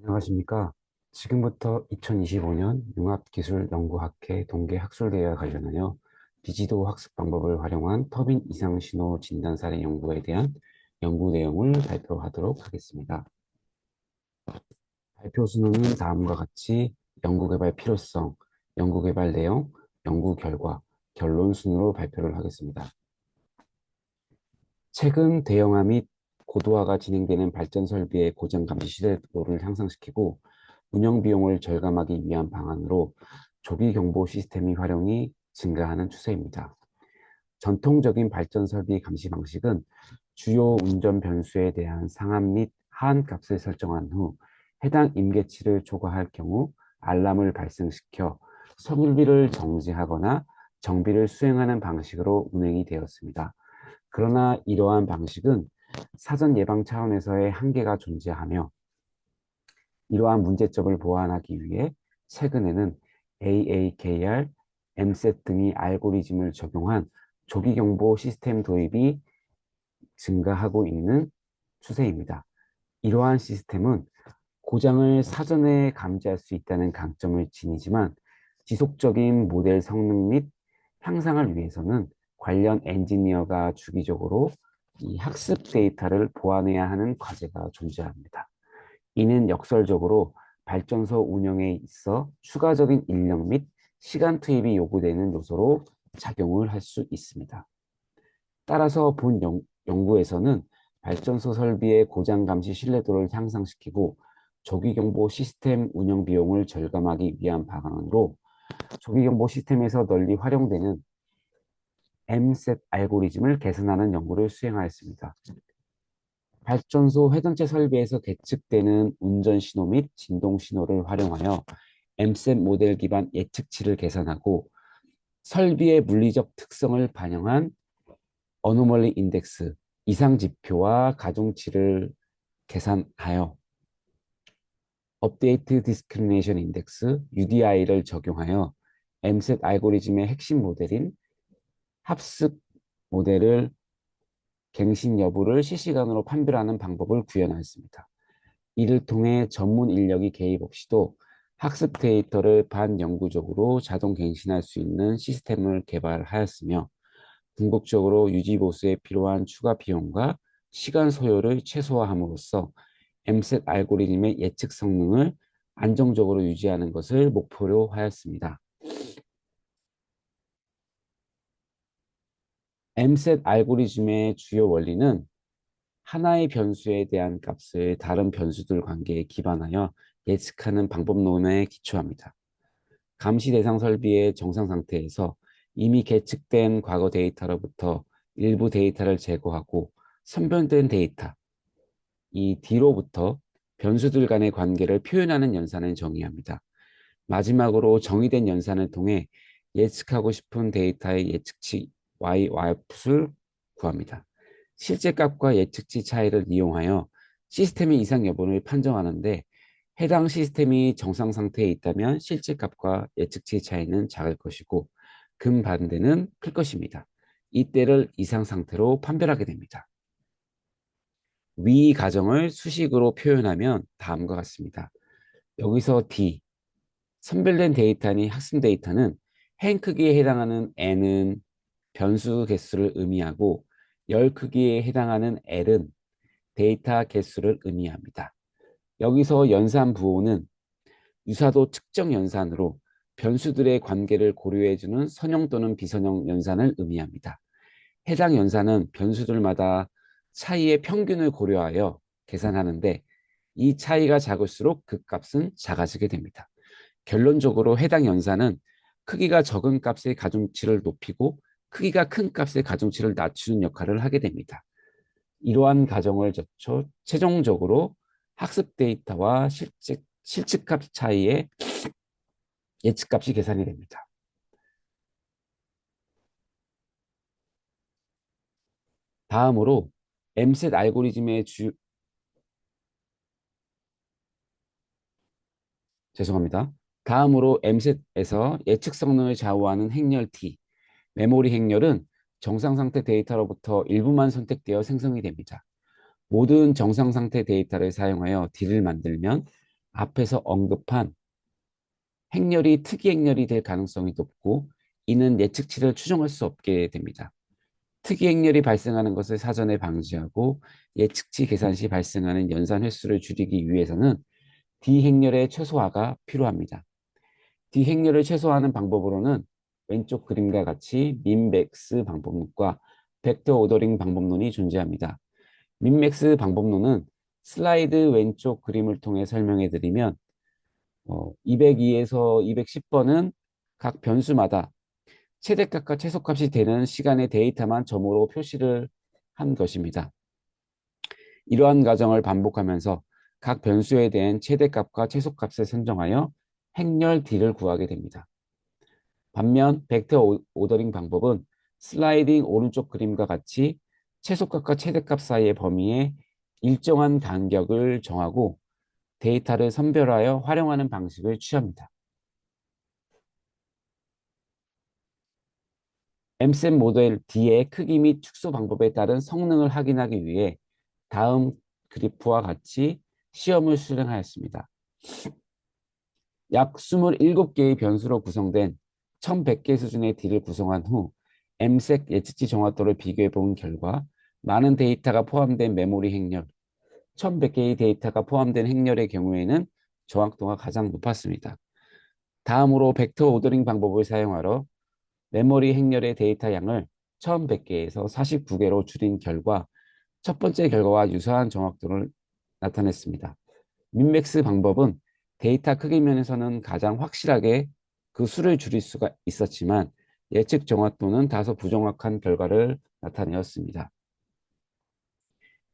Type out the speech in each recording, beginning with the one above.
안녕하십니까. 지금부터 2025년 융합기술연구학회 동계학술대회와 관련하여 비지도 학습 방법을 활용한 터빈 이상 신호 진단 사례 연구에 대한 연구 내용을 발표하도록 하겠습니다. 발표 순서는 다음과 같이 연구개발 필요성, 연구개발 내용, 연구 결과, 결론 순으로 발표를 하겠습니다. 최근 대형화 및 고도화가 진행되는 발전 설비의 고장 감시 신뢰도를 향상시키고 운영 비용을 절감하기 위한 방안으로 조기 경보 시스템의 활용이 증가하는 추세입니다. 전통적인 발전 설비 감시 방식은 주요 운전 변수에 대한 상한 및 하한 값을 설정한 후 해당 임계치를 초과할 경우 알람을 발생시켜 설비를 정지하거나 정비를 수행하는 방식으로 운행이 되었습니다. 그러나 이러한 방식은 사전 예방 차원에서의 한계가 존재하며 이러한 문제점을 보완하기 위해 최근에는 AAKR, MSET 등의 알고리즘을 적용한 조기경보 시스템 도입이 증가하고 있는 추세입니다. 이러한 시스템은 고장을 사전에 감지할 수 있다는 강점을 지니지만 지속적인 모델 성능 및 향상을 위해서는 관련 엔지니어가 주기적으로 이 학습 데이터를 보완해야 하는 과제가 존재합니다. 이는 역설적으로 발전소 운영에 있어 추가적인 인력 및 시간 투입이 요구되는 요소로 작용을 할 수 있습니다. 따라서 본 연구에서는 발전소 설비의 고장 감시 신뢰도를 향상시키고 조기 경보 시스템 운영 비용을 절감하기 위한 방안으로 조기 경보 시스템에서 널리 활용되는 MSET 알고리즘을 개선하는 연구를 수행하였습니다. 발전소 회전체 설비에서 계측되는 운전 신호 및 진동 신호를 활용하여 MSET 모델 기반 예측치를 계산하고 설비의 물리적 특성을 반영한 어노멀리 인덱스, 이상 지표와 가중치를 계산하여 업데이트 디스크리미네이션 인덱스, UDI를 적용하여 MSET 알고리즘의 핵심 모델인 합습 모델을 갱신 여부를 실시간으로 판별하는 방법을 구현하였습니다. 이를 통해 전문 인력이 개입 없이도 학습 데이터를 반영구적으로 자동 갱신할 수 있는 시스템을 개발하였으며 궁극적으로 유지 보수에 필요한 추가 비용과 시간 소요를 최소화함으로써 MSET 알고리즘의 예측 성능을 안정적으로 유지하는 것을 목표로 하였습니다. MSET 알고리즘의 주요 원리는 하나의 변수에 대한 값을 다른 변수들 관계에 기반하여 예측하는 방법론에 기초합니다. 감시 대상 설비의 정상 상태에서 이미 계측된 과거 데이터로부터 일부 데이터를 제거하고 선별된 데이터, 이 D로부터 변수들 간의 관계를 표현하는 연산을 정의합니다. 마지막으로 정의된 연산을 통해 예측하고 싶은 데이터의 예측치 y, youtput을 구합니다. 실제 값과 예측치 차이를 이용하여 시스템의 이상 여부를 판정하는데 해당 시스템이 정상 상태에 있다면 실제 값과 예측치 차이는 작을 것이고 금반대는 클 것입니다. 이때를 이상 상태로 판별하게 됩니다. 위 가정을 수식으로 표현하면 다음과 같습니다. 여기서 D, 선별된 데이터니 학습 데이터는 행 크기에 해당하는 n은 변수 개수를 의미하고 열 크기에 해당하는 L은 데이터 개수를 의미합니다. 여기서 연산 부호는 유사도 측정 연산으로 변수들의 관계를 고려해주는 선형 또는 비선형 연산을 의미합니다. 해당 연산은 변수들마다 차이의 평균을 고려하여 계산하는데 이 차이가 작을수록 그 값은 작아지게 됩니다. 결론적으로 해당 연산은 크기가 적은 값의 가중치를 높이고 크기가 큰 값의 가중치를 낮추는 역할을 하게 됩니다. 이러한 과정을 거쳐 최종적으로 학습 데이터와 실측값 차이의 예측값이 계산이 됩니다. 다음으로 MSET 알고리즘의 죄송합니다. 다음으로 MSET에서 예측 성능을 좌우하는 행렬 T, 메모리 행렬은 정상 상태 데이터로부터 일부만 선택되어 생성이 됩니다. 모든 정상 상태 데이터를 사용하여 D를 만들면 앞에서 언급한 행렬이 특이 행렬이 될 가능성이 높고 이는 예측치를 추정할 수 없게 됩니다. 특이 행렬이 발생하는 것을 사전에 방지하고 예측치 계산 시 발생하는 연산 횟수를 줄이기 위해서는 D 행렬의 최소화가 필요합니다. D 행렬을 최소화하는 방법으로는 왼쪽 그림과 같이 민맥스 방법론과 벡터 오더링 방법론이 존재합니다. 민맥스 방법론은 슬라이드 왼쪽 그림을 통해 설명해 드리면 202에서 210번은 각 변수마다 최대값과 최소값이 되는 시간의 데이터만 점으로 표시를 한 것입니다. 이러한 과정을 반복하면서 각 변수에 대한 최대값과 최소값을 선정하여 행렬 D를 구하게 됩니다. 반면 벡터 오더링 방법은 슬라이딩 오른쪽 그림과 같이 최소값과 최대값 사이의 범위에 일정한 간격을 정하고 데이터를 선별하여 활용하는 방식을 취합니다. 엠셋 모델 D의 크기 및 축소 방법에 따른 성능을 확인하기 위해 다음 그래프와 같이 시험을 수행하였습니다. 약 27개의 변수로 구성된 1100개 수준의 D를 구성한 후 M색 예측치 정확도를 비교해 본 결과 많은 데이터가 포함된 메모리 행렬, 1100개의 데이터가 포함된 행렬의 경우에는 정확도가 가장 높았습니다. 다음으로 벡터 오더링 방법을 사용하여 메모리 행렬의 데이터 양을 1100개에서 49개로 줄인 결과 첫 번째 결과와 유사한 정확도를 나타냈습니다. 민맥스 방법은 데이터 크기 면에서는 가장 확실하게 그 수를 줄일 수가 있었지만 예측 정확도는 다소 부정확한 결과를 나타내었습니다.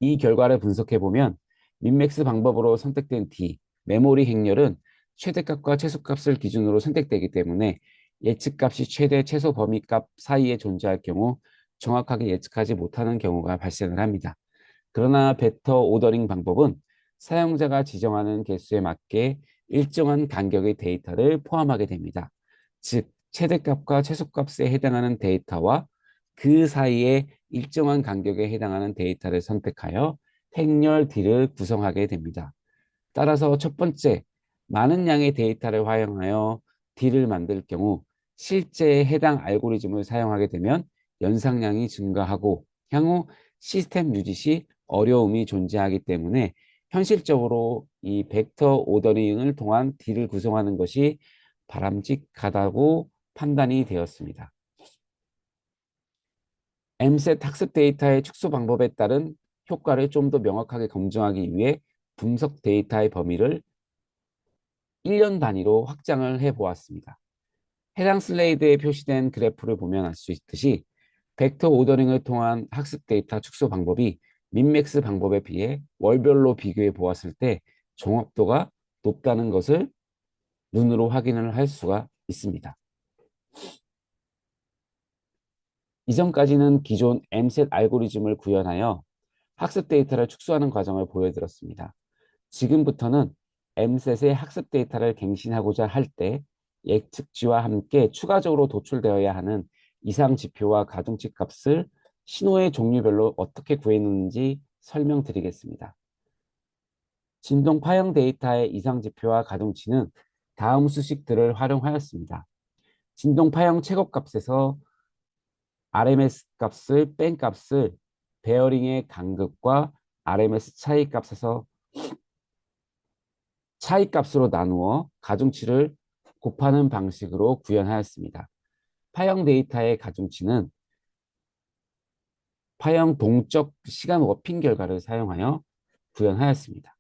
이 결과를 분석해 보면 민맥스 방법으로 선택된 D, 메모리 행렬은 최대값과 최소값을 기준으로 선택되기 때문에 예측값이 최대 최소 범위값 사이에 존재할 경우 정확하게 예측하지 못하는 경우가 발생을 합니다. 그러나 벡터 오더링 방법은 사용자가 지정하는 개수에 맞게 일정한 간격의 데이터를 포함하게 됩니다. 즉, 최대값과 최소값에 해당하는 데이터와 그 사이에 일정한 간격에 해당하는 데이터를 선택하여 행렬 D를 구성하게 됩니다. 따라서 첫 번째, 많은 양의 데이터를 활용하여 D를 만들 경우 실제 해당 알고리즘을 사용하게 되면 연상량이 증가하고 향후 시스템 유지 시 어려움이 존재하기 때문에 현실적으로 이 벡터 오더링을 통한 D를 구성하는 것이 바람직하다고 판단이 되었습니다. M셋 학습 데이터의 축소 방법에 따른 효과를 좀 더 명확하게 검증하기 위해 분석 데이터의 범위를 1년 단위로 확장을 해보았습니다. 해당 슬라이드에 표시된 그래프를 보면 알 수 있듯이 벡터 오더링을 통한 학습 데이터 축소 방법이 민맥스 방법에 비해 월별로 비교해 보았을 때 정확도가 높다는 것을 눈으로 확인을 할 수가 있습니다. 이전까지는 기존 M셋 알고리즘을 구현하여 학습 데이터를 축소하는 과정을 보여드렸습니다. 지금부터는 M셋의 학습 데이터를 갱신하고자 할 때 예측치와 함께 추가적으로 도출되어야 하는 이상 지표와 가중치 값을 신호의 종류별로 어떻게 구했는지 설명드리겠습니다. 진동 파형 데이터의 이상 지표와 가중치는 다음 수식들을 활용하였습니다. 진동 파형 최고값에서 RMS 값을 뺀 값을 베어링의 간극과 RMS 차이 값에서 차이 값으로 나누어 가중치를 곱하는 방식으로 구현하였습니다. 파형 데이터의 가중치는 파형 동적 시간 워핑 결과를 사용하여 구현하였습니다.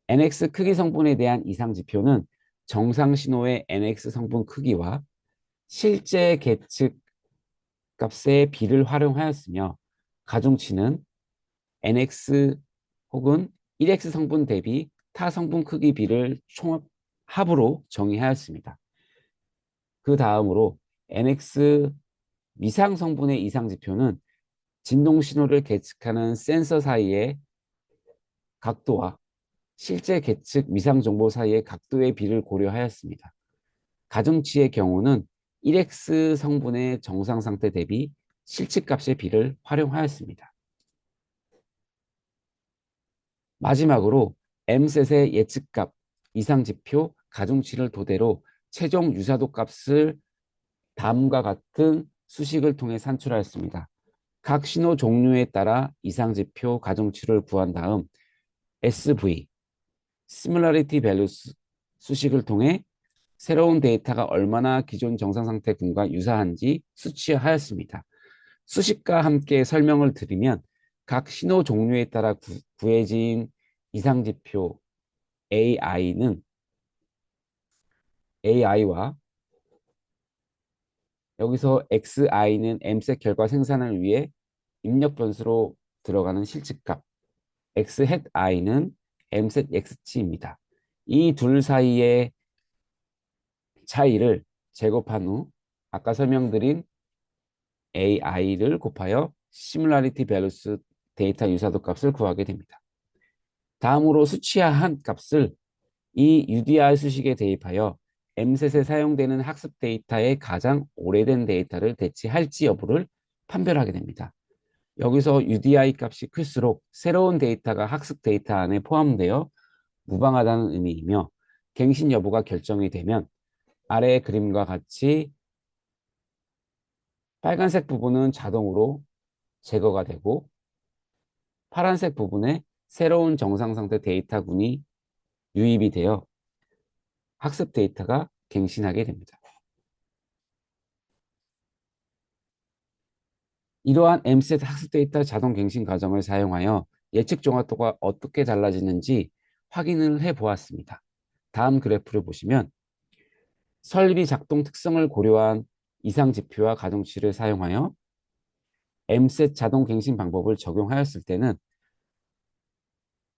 NX 크기 성분에 대한 이상 지표는 정상 신호의 NX 성분 크기와 실제 계측 값의 비를 활용하였으며 가중치는 NX 혹은 1X 성분 대비 타 성분 크기 비를 총합 합으로 정의하였습니다. 그 다음으로 NX 미상 성분의 이상 지표는 진동 신호를 계측하는 센서 사이의 각도와 실제 계측 미상 정보 사이의 각도의 비를 고려하였습니다. 가중치의 경우는 1X 성분의 정상 상태 대비 실측값의 비를 활용하였습니다. 마지막으로 M셋의 예측값, 이상지표, 가중치를 토대로 최종 유사도 값을 다음과 같은 수식을 통해 산출하였습니다. 각 신호 종류에 따라 이상지표, 가중치를 구한 다음 SV, Similarity Values 수식을 통해 새로운 데이터가 얼마나 기존 정상 상태군과 유사한지 수치하였습니다. 수식과 함께 설명을 드리면 각 신호 종류에 따라 구해진 이상지표 AI와 여기서 XI는 MSET 결과 생산을 위해 입력 변수로 들어가는 실측값, XHATI는 MSET X치입니다. 이 둘 사이의 차이를 제곱한 후 아까 설명드린 AI를 곱하여 Similarity Values 데이터 유사도 값을 구하게 됩니다. 다음으로 수치화한 값을 이 UDR 수식에 대입하여 MSET에 사용되는 학습 데이터의 가장 오래된 데이터를 대체할지 여부를 판별하게 됩니다. 여기서 UDI 값이 클수록 새로운 데이터가 학습 데이터 안에 포함되어 무방하다는 의미이며 갱신 여부가 결정이 되면 아래의 그림과 같이 빨간색 부분은 자동으로 제거가 되고 파란색 부분에 새로운 정상 상태 데이터군이 유입이 되어 학습 데이터가 갱신하게 됩니다. 이러한 MSET 학습 데이터 자동 갱신 과정을 사용하여 예측 정확도가 어떻게 달라지는지 확인을 해 보았습니다. 다음 그래프를 보시면 설비 작동 특성을 고려한 이상 지표와 가중치를 사용하여 MSET 자동 갱신 방법을 적용하였을 때는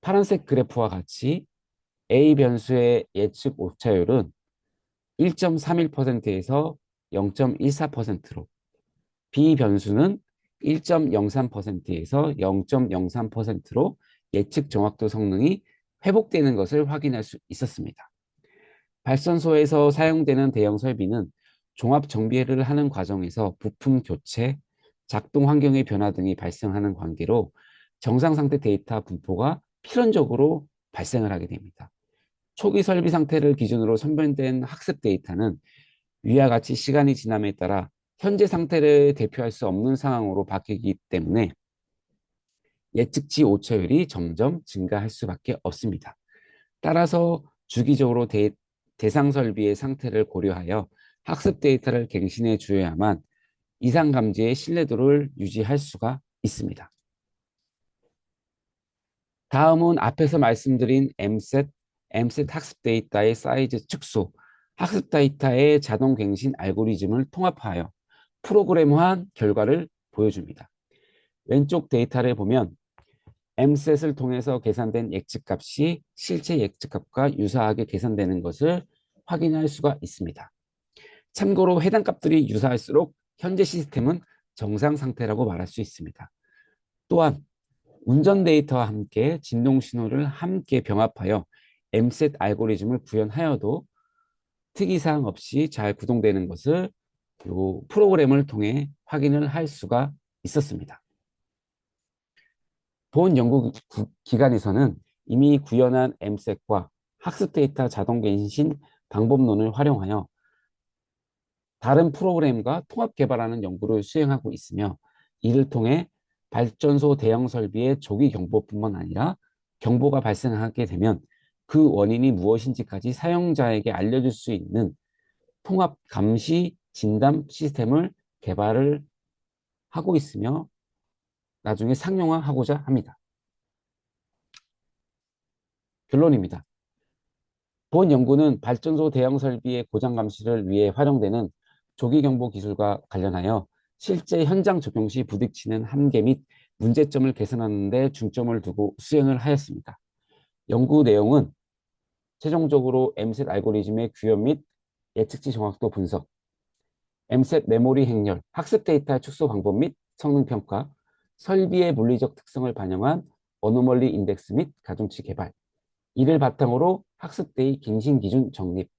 파란색 그래프와 같이 A 변수의 예측 오차율은 1.31%에서 0.14%로 B 변수는 1.03%에서 0.03%로 예측 정확도 성능이 회복되는 것을 확인할 수 있었습니다. 발전소에서 사용되는 대형 설비는 종합 정비를 하는 과정에서 부품 교체, 작동 환경의 변화 등이 발생하는 관계로 정상 상태 데이터 분포가 필연적으로 발생을 하게 됩니다. 초기 설비 상태를 기준으로 선별된 학습 데이터는 위와 같이 시간이 지남에 따라 현재 상태를 대표할 수 없는 상황으로 바뀌기 때문에 예측치 오차율이 점점 증가할 수밖에 없습니다. 따라서 주기적으로 대상 설비의 상태를 고려하여 학습 데이터를 갱신해 주어야만 이상 감지의 신뢰도를 유지할 수가 있습니다. 다음은 앞에서 말씀드린 MSET 학습 데이터의 사이즈 축소, 학습 데이터의 자동 갱신 알고리즘을 통합하여 프로그램화한 결과를 보여줍니다. 왼쪽 데이터를 보면 MSET을 통해서 계산된 예측값이 실제 예측값과 유사하게 계산되는 것을 확인할 수가 있습니다. 참고로 해당 값들이 유사할수록 현재 시스템은 정상 상태라고 말할 수 있습니다. 또한 운전 데이터와 함께 진동 신호를 함께 병합하여 MSET 알고리즘을 구현하여도 특이사항 없이 잘 구동되는 것을 이 프로그램을 통해 확인을 할 수가 있었습니다. 본 연구 기관에서는 이미 구현한 MSET과 학습 데이터 자동 갱신 방법론을 활용하여 다른 프로그램과 통합 개발하는 연구를 수행하고 있으며 이를 통해 발전소 대형 설비의 조기 경보뿐만 아니라 경보가 발생하게 되면 그 원인이 무엇인지까지 사용자에게 알려줄 수 있는 통합 감시 진단 시스템을 개발을 하고 있으며 나중에 상용화하고자 합니다. 결론입니다. 본 연구는 발전소 대형 설비의 고장 감시를 위해 활용되는 조기 경보 기술과 관련하여 실제 현장 적용 시 부딪히는 한계 및 문제점을 개선하는 데 중점을 두고 수행을 하였습니다. 연구 내용은 최종적으로 MSET 알고리즘의 구현 및 예측치 정확도 분석, MSET 메모리 행렬, 학습 데이터 축소 방법 및 성능 평가, 설비의 물리적 특성을 반영한 어노멀리 인덱스 및 가중치 개발, 이를 바탕으로 학습 데이 갱신 기준 정립,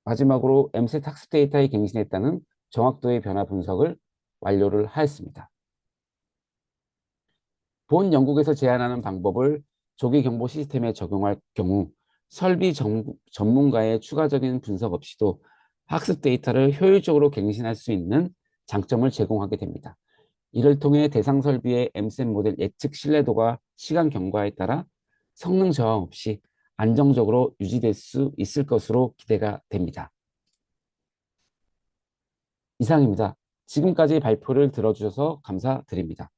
마지막으로 MSET 학습 데이터의 갱신에 따른 정확도의 변화 분석을 완료를 하였습니다. 본 연구에서 제안하는 방법을 조기 경보 시스템에 적용할 경우 전문가의 추가적인 분석 없이도 학습 데이터를 효율적으로 갱신할 수 있는 장점을 제공하게 됩니다. 이를 통해 대상 설비의 M셋 모델 예측 신뢰도가 시간 경과에 따라 성능 저하 없이 안정적으로 유지될 수 있을 것으로 기대가 됩니다. 이상입니다. 지금까지 발표를 들어주셔서 감사드립니다.